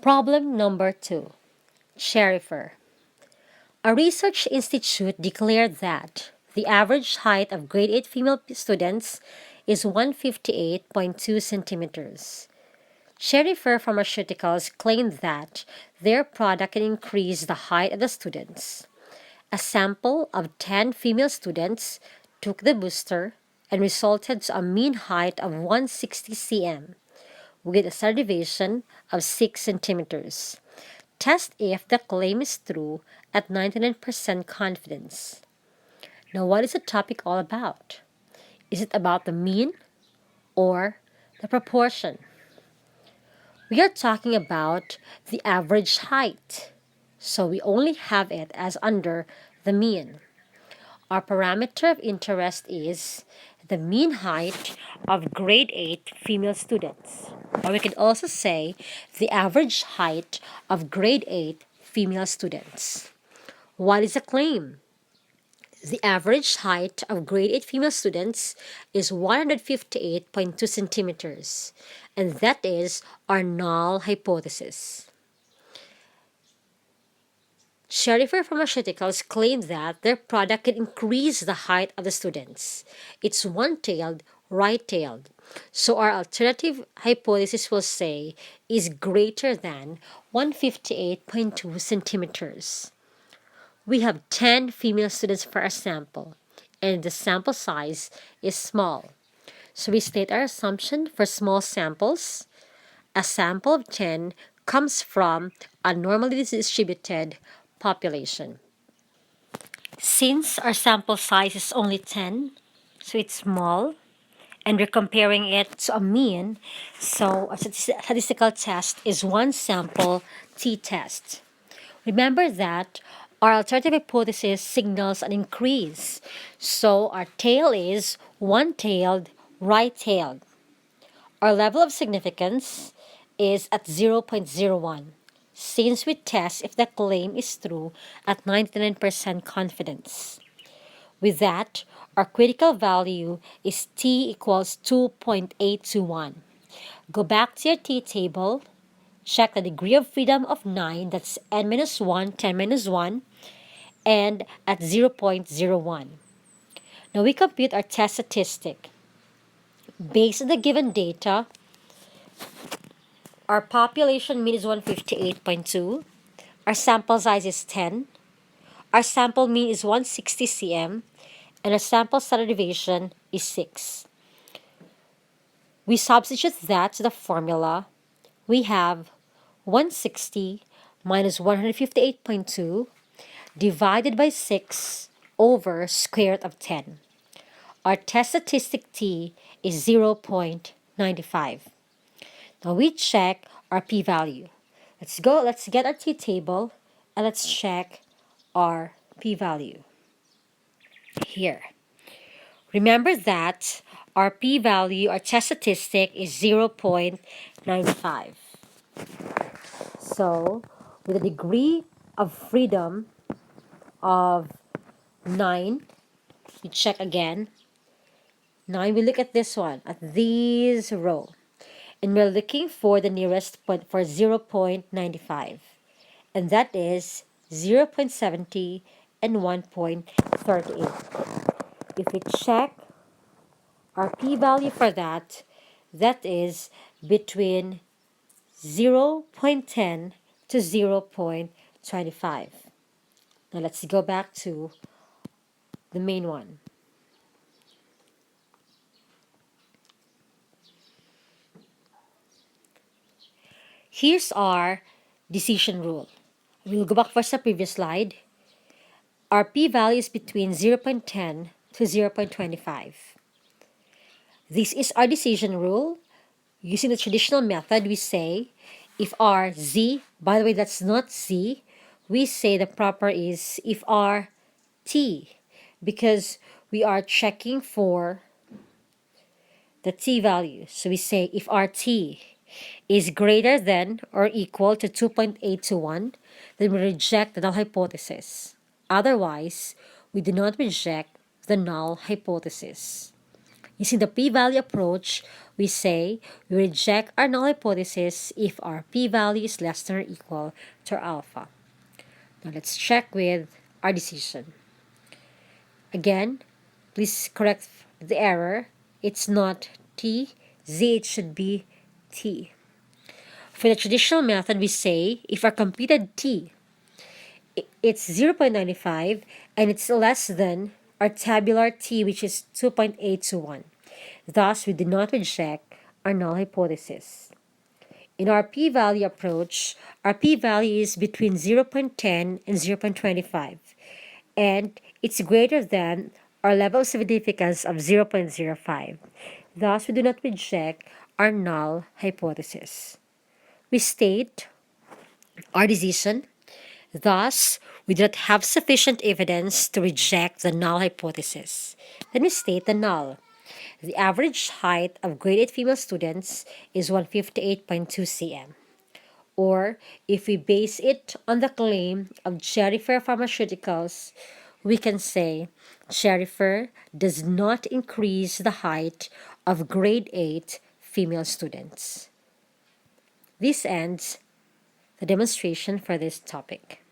Problem number 2. Cherifer. A research institute declared that the average height of grade 8 female students is 158.2 centimeters. Cherifer Pharmaceuticals claimed that their product can increase the height of the students. A sample of 10 female students took the booster and resulted to a mean height of 160 cm with a standard deviation of 6 centimeters. Test if the claim is true at 99% confidence. Now, what is the topic all about? Is it about the mean or the proportion? We are talking about the average height, so we only have it as under the mean. Our parameter of interest is the mean height of grade 8 female students. Or we could also say the average height of grade 8 female students. What is the claim? The average height of grade 8 female students is 158.2 centimeters, and that is our null hypothesis. Cherifer Pharmaceuticals claim that their product can increase the height of the students. It's one-tailed, right-tailed. So our alternative hypothesis will say is greater than 158.2 centimeters. We have 10 female students for our sample, and the sample size is small. So we state our assumption for small samples. A sample of 10 comes from a normally distributed population. Since our sample size is only 10, so it's small, and we're comparing it to a mean, so a statistical test is one sample t-test. Remember that our alternative hypothesis signals an increase, so our tail is one-tailed, right-tailed. Our level of significance is at 0.01, since we test if the claim is true at 99% confidence. With that, our critical value is t equals 2.821. Go back to your t-table, check the degree of freedom of 9, that's n-1, 10-1, and at 0.01. Now we compute our test statistic. Based on the given data, our population mean is 158.2, our sample size is 10, our sample mean is 160 cm, and our sample standard deviation is 6. We substitute that to the formula. We have 160 minus 158.2 divided by 6 over square root of 10. Our test statistic t is 0.95. Now we check our p-value. Let's get our t-table and let's check our p-value. Here. Remember that our p-value, our test statistic is 0.95. So, with a degree of freedom of 9, we check again. 9, we look at this one, at this row. And we're looking for the nearest point for 0.95. And that is 0.70 and 1.38. If we check our p-value for that, that is between 0.10 to 0.25. Now let's go back to the main one. Here's our decision rule. We'll go back first to the previous slide. Our p-value is between 0.10 to 0.25. This is our decision rule. Using the traditional method, we say if our z, by the way, that's not z, we say the proper is if our t, because we are checking for the t value. So we say if our t is greater than or equal to 2.821, then we reject the null hypothesis. Otherwise, we do not reject the null hypothesis. Using the p-value approach, we say we reject our null hypothesis if our p-value is less than or equal to alpha. Now let's check with our decision. Again, please correct the error. It's not t, z, it should be t. For the traditional method, we say if our computed t it's 0.95 and it's less than our tabular t, which is 2.821. Thus, we do not reject our null hypothesis. In our p-value approach, our p-value is between 0.10 and 0.25, and it's greater than our level of significance of 0.05. Thus, we do not reject our null hypothesis. We state our decision. Thus, we do not have sufficient evidence to reject the null hypothesis. Then we state the null. The average height of grade 8 female students is 158.2 cm. Or, if we base it on the claim of Cherifer Pharmaceuticals, we can say Cherifer does not increase the height of grade 8 female students. This ends the demonstration for this topic.